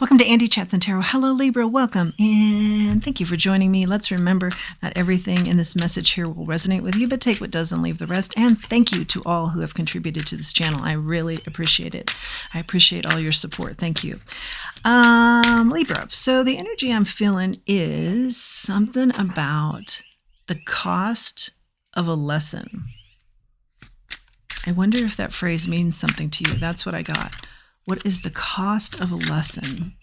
Welcome to Andy Chats and Tarot. Hello, Libra. Welcome. And thank you for joining me. Let's remember not everything in this message here will resonate with you, but take what does and leave the rest. And thank you to all who have contributed to this channel. I really appreciate it. I appreciate all your support. Thank you. Libra. So the energy I'm feeling is something about the cost of a lesson. I wonder if that phrase means something to you. That's what I got. What is the cost of a lesson?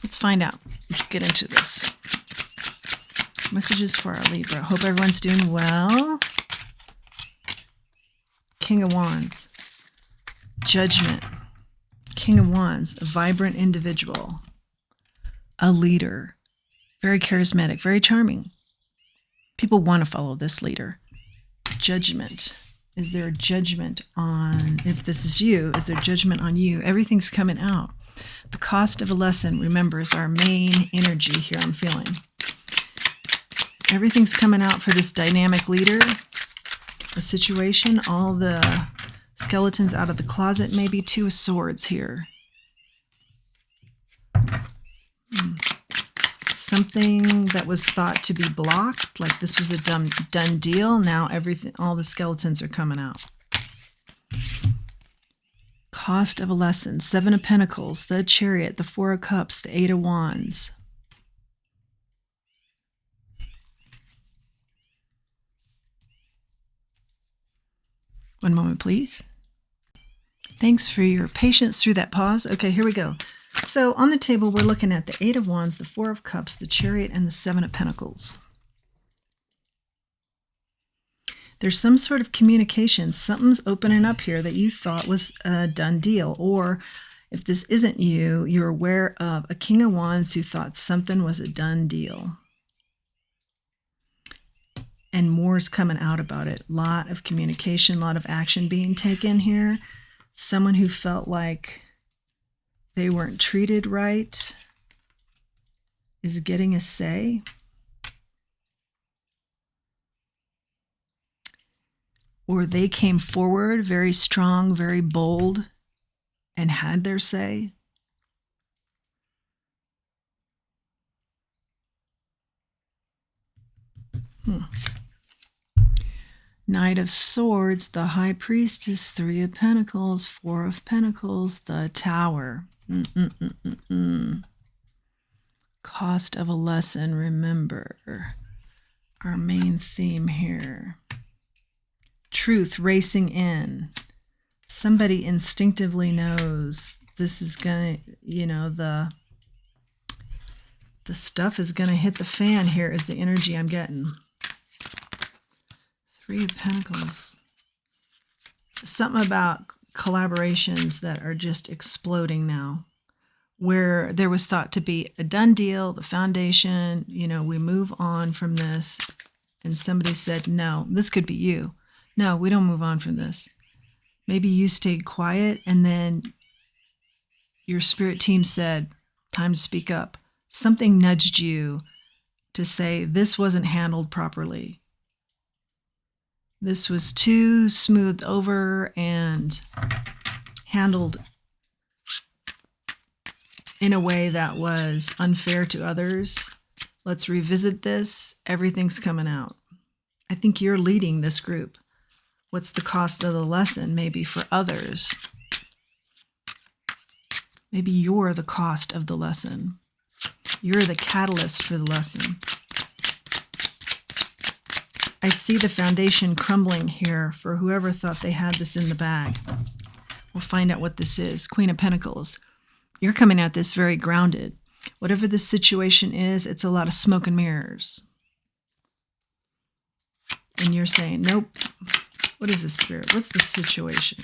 Let's find out. Let's get into this. Messages for our Libra. Hope everyone's doing well. King of Wands. Judgment. King of Wands. A vibrant individual. A leader. Very charismatic. Very charming. People want to follow this leader. Judgment. Is there a judgment on, if this is you, is there judgment on you? Everything's coming out. The cost of a lesson, remember, is our main energy here I'm feeling. Everything's coming out for this dynamic leader, a situation, all the skeletons out of the closet, maybe Two of Swords here. Something that was thought to be blocked, like this was a done deal. Now everything, all the skeletons are coming out. Cost of a lesson. Seven of Pentacles, the Chariot, the Four of Cups, the Eight of Wands. One moment, please. Thanks for your patience through that pause. Okay, here we go. So on the table, we're looking at the Eight of Wands, the Four of Cups, the Chariot, and the Seven of Pentacles. There's some sort of communication. Something's opening up here that you thought was a done deal. Or if this isn't you, you're aware of a King of Wands who thought something was a done deal. And more's coming out about it. A lot of communication, a lot of action being taken here. Someone who felt like they weren't treated right is getting a say. Or they came forward very strong, very bold, and had their say. Knight of Swords, the High Priestess, Three of Pentacles, Four of Pentacles, the Tower. Cost of a lesson, remember. Our main theme here. Truth racing in. Somebody instinctively knows this is gonna, the stuff is gonna hit the fan here is the energy I'm getting. Three of Pentacles. Something about collaborations that are just exploding now, where there was thought to be a done deal, the foundation, we move on from this, and somebody said, no, this could be you. No, we don't move on from this. Maybe you stayed quiet, and then your spirit team said, time to speak up. Something nudged you to say, this wasn't handled properly. This was too smoothed over and handled in a way that was unfair to others. Let's revisit this. Everything's coming out. I think you're leading this group. What's the cost of the lesson? Maybe for others. Maybe you're the cost of the lesson. You're the catalyst for the lesson. I see the foundation crumbling here for whoever thought they had this in the bag. We'll find out what this is. Queen of Pentacles. You're coming at this very grounded. Whatever the situation is, it's a lot of smoke and mirrors. And you're saying, nope. What is the spirit? What's the situation?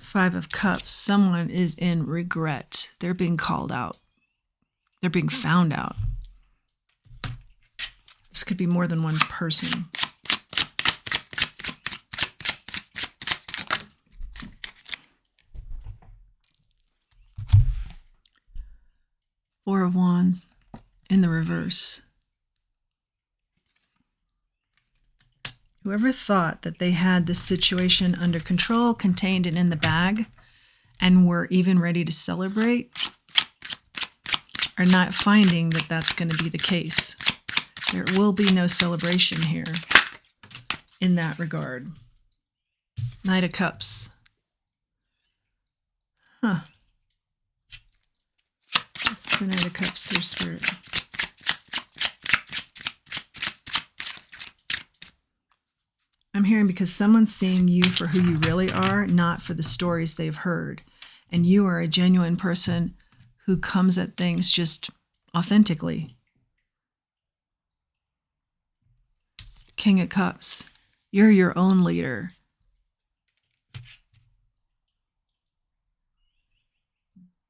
Five of Cups. Someone is in regret. They're being called out. They're being found out. This could be more than one person. Four of Wands in the reverse. Whoever thought that they had this situation under control, contained and in the bag, and were even ready to celebrate, are not finding that that's going to be the case. There will be no celebration here in that regard. Knight of Cups. Huh. What's the Knight of Cups here, Spirit? I'm hearing because someone's seeing you for who you really are, not for the stories they've heard. And you are a genuine person who comes at things just authentically. King of Cups. You're your own leader.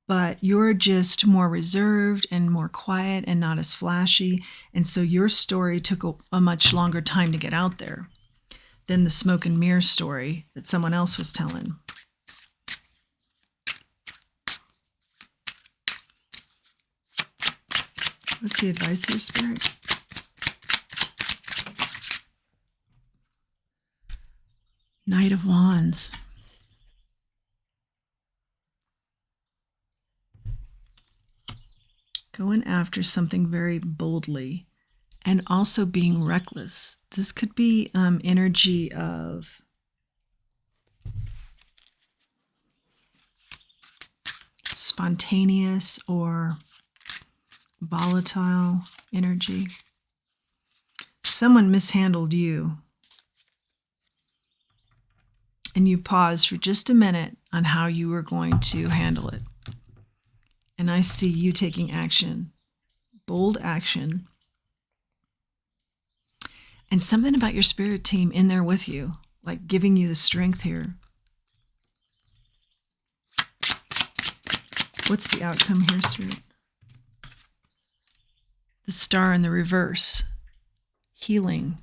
But you're just more reserved and more quiet and not as flashy. And so your story took a much longer time to get out there than the smoke and mirror story that someone else was telling. What's the advice here, Spirit? Knight of Wands. Going after something very boldly and also being reckless. This could be energy of spontaneous or volatile energy. Someone mishandled you, and you paused for just a minute on how you were going to handle it. And I see you taking action, bold action, and something about your spirit team in there with you, like giving you the strength here. What's the outcome here, Spirit? The Star in the reverse. Healing.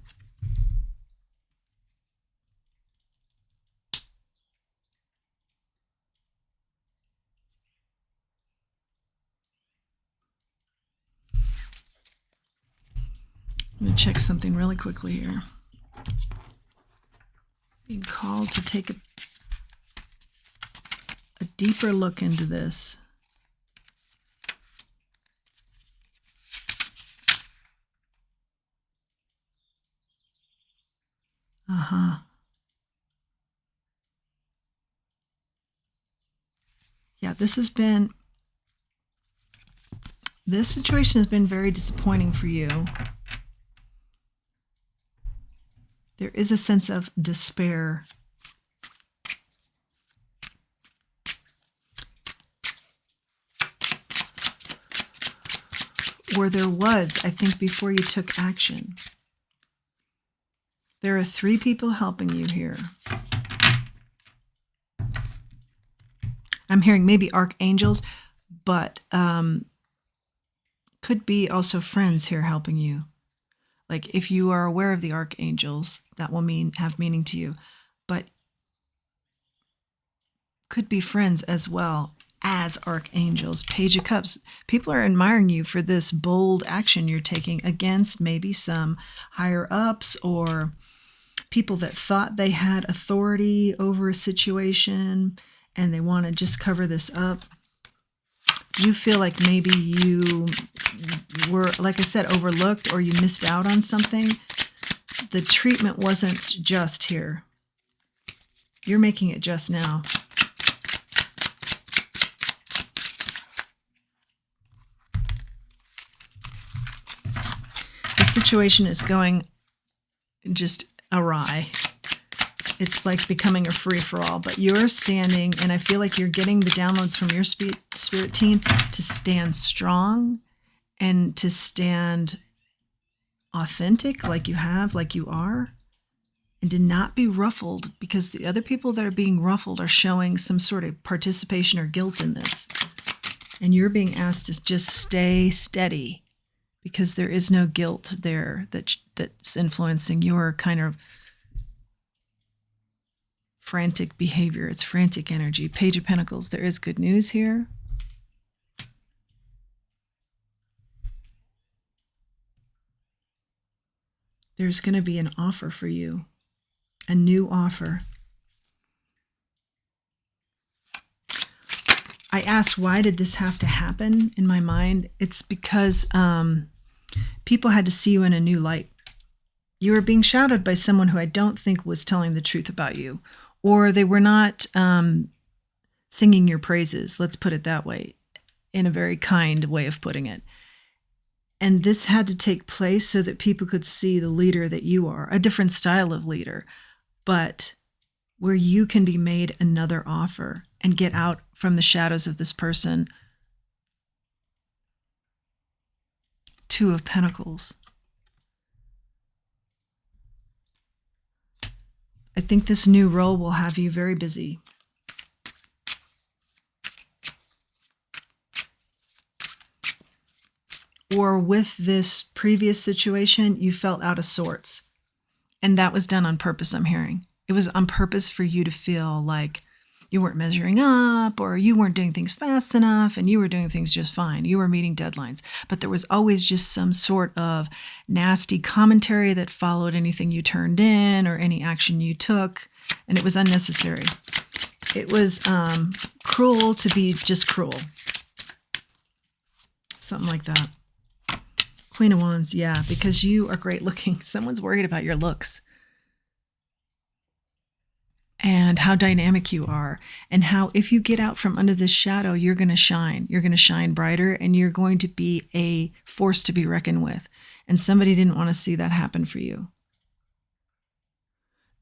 I'm going to check something really quickly here. Being called to take a deeper look into this. Yeah, this situation has been very disappointing for you. There is a sense of despair. Or there was, I think, before you took action. There are 3 people helping you here. I'm hearing maybe archangels, but could be also friends here helping you. Like if you are aware of the archangels, that will have meaning to you, but could be friends as well as archangels. Page of Cups. People are admiring you for this bold action you're taking against maybe some higher ups or people that thought they had authority over a situation and they want to just cover this up. You feel like maybe you were, like I said, overlooked or you missed out on something. The treatment wasn't just here. You're making it just now. The situation is going just awry. It's like becoming a free-for-all, but you're standing, and I feel like you're getting the downloads from your spirit team to stand strong and to stand authentic like you are, and to not be ruffled, because the other people that are being ruffled are showing some sort of participation or guilt in this. And you're being asked to just stay steady because there is no guilt there that's influencing your kind of frantic behavior. It's frantic energy. Page of Pentacles. There is good news here. There's going to be an offer for you A new offer. I asked, why did this have to happen in my mind? It's because people had to see you in a new light. You were being shadowed by someone who I don't think was telling the truth about you, or they were not singing your praises, let's put it that way, in a very kind way of putting it. And this had to take place so that people could see the leader that you are, a different style of leader, but where you can be made another offer and get out from the shadows of this person. Two of Pentacles. I think this new role will have you very busy. Or with this previous situation, you felt out of sorts. And that was done on purpose, I'm hearing. It was on purpose for you to feel like you weren't measuring up, or you weren't doing things fast enough, and you were doing things just fine. You were meeting deadlines. But there was always just some sort of nasty commentary that followed anything you turned in or any action you took, and it was unnecessary. It was cruel to be just cruel. Something like that. Queen of Wands, yeah, because you are great looking. Someone's worried about your looks and how dynamic you are, and how if you get out from under this shadow, you're going to shine. You're going to shine brighter, and you're going to be a force to be reckoned with. And somebody didn't want to see that happen for you.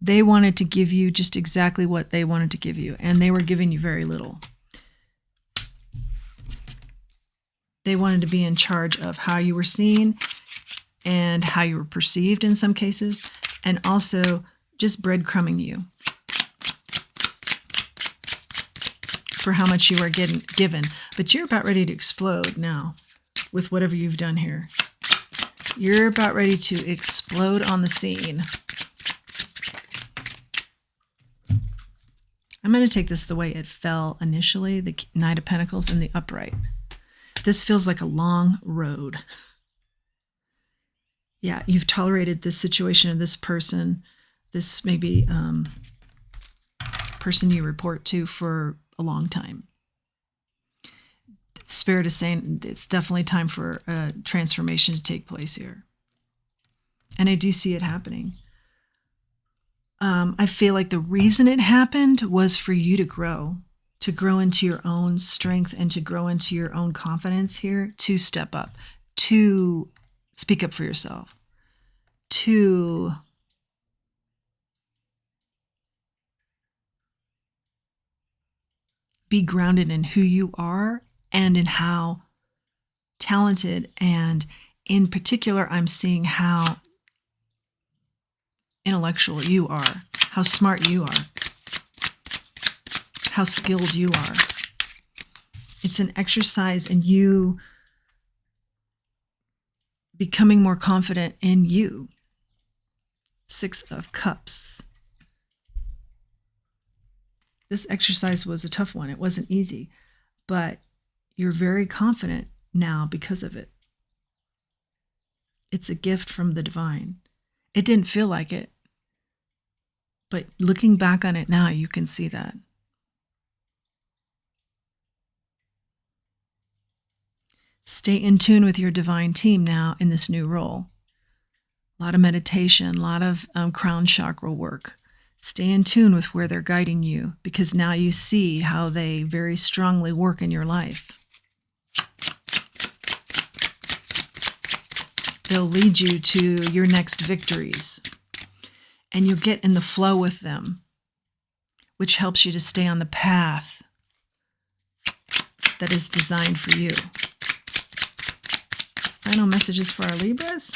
They wanted to give you just exactly what they wanted to give you, and they were giving you very little. They wanted to be in charge of how you were seen and how you were perceived in some cases, and also just breadcrumbing you for how much you were given. But you're about ready to explode now with whatever you've done here. You're about ready to explode on the scene. I'm going to take this the way it fell initially, the Knight of Pentacles in the upright. This feels like a long road. Yeah, you've tolerated this situation of this person, this maybe person you report to for a long time. Spirit is saying it's definitely time for a transformation to take place here. And I do see it happening. I feel like the reason it happened was for you to grow into your own strength and to grow into your own confidence here, to step up, to speak up for yourself, to be grounded in who you are and in how talented, and in particular, I'm seeing how intellectual you are, how smart you are, how skilled you are. It's an exercise in you becoming more confident in you. Six of Cups. This exercise was a tough one. It wasn't easy, but you're very confident now because of it. It's a gift from the divine. It didn't feel like it, but looking back on it now, you can see that. Stay in tune with your divine team now in this new role. A lot of meditation, a lot of crown chakra work. Stay in tune with where they're guiding you, because now you see how they very strongly work in your life. They'll lead you to your next victories, and you'll get in the flow with them, which helps you to stay on the path that is designed for you. Final messages for our Libras?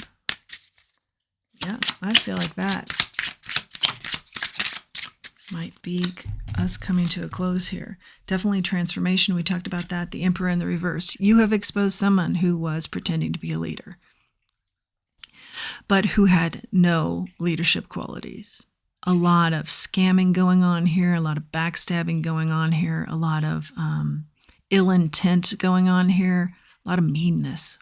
Yeah, I feel like that might be us coming to a close here. Definitely transformation. We talked about that. The Emperor in the reverse. You have exposed someone who was pretending to be a leader, but who had no leadership qualities. A lot of scamming going on here, a lot of backstabbing going on here, a lot of ill intent going on here, a lot of meanness.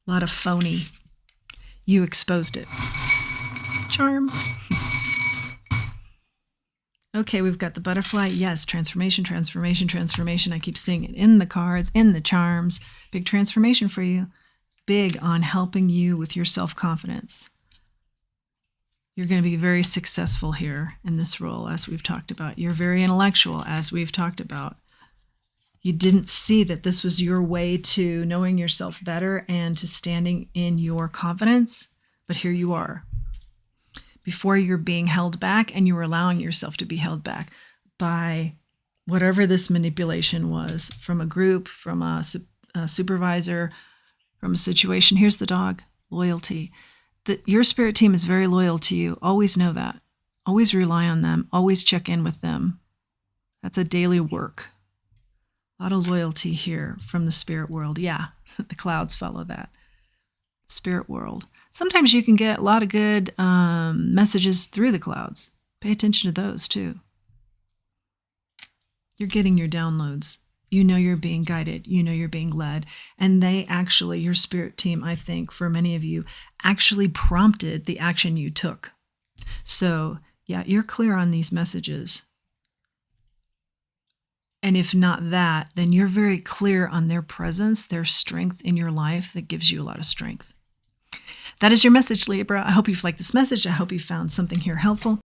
A lot of phony You exposed it. Charm. Okay, we've got the butterfly. Yes, transformation, transformation, transformation. I keep seeing it in the cards, in the charms. Big transformation for you. Big on helping you with your self-confidence. You're going to be very successful here in this role, as we've talked about. You're very intellectual, as we've talked about. You didn't see that this was your way to knowing yourself better and to standing in your confidence, but here you are. Before, you're being held back, and you were allowing yourself to be held back by whatever this manipulation was, from a group, from a supervisor, from a situation. Here's the dog. Loyalty. Your spirit team is very loyal to you. Always know that. Always rely on them. Always check in with them. That's a daily work. A lot of loyalty here from the spirit world. Yeah, the clouds follow that. Spirit world. Sometimes you can get a lot of good messages through the clouds. Pay attention to those too. You're getting your downloads. You know you're being guided. You know you're being led. And they actually, your spirit team, I think, for many of you, actually prompted the action you took. So, yeah, you're clear on these messages. And if not that, then you're very clear on their presence, their strength in your life that gives you a lot of strength. That is your message, Libra. I hope you've liked this message. I hope you found something here helpful.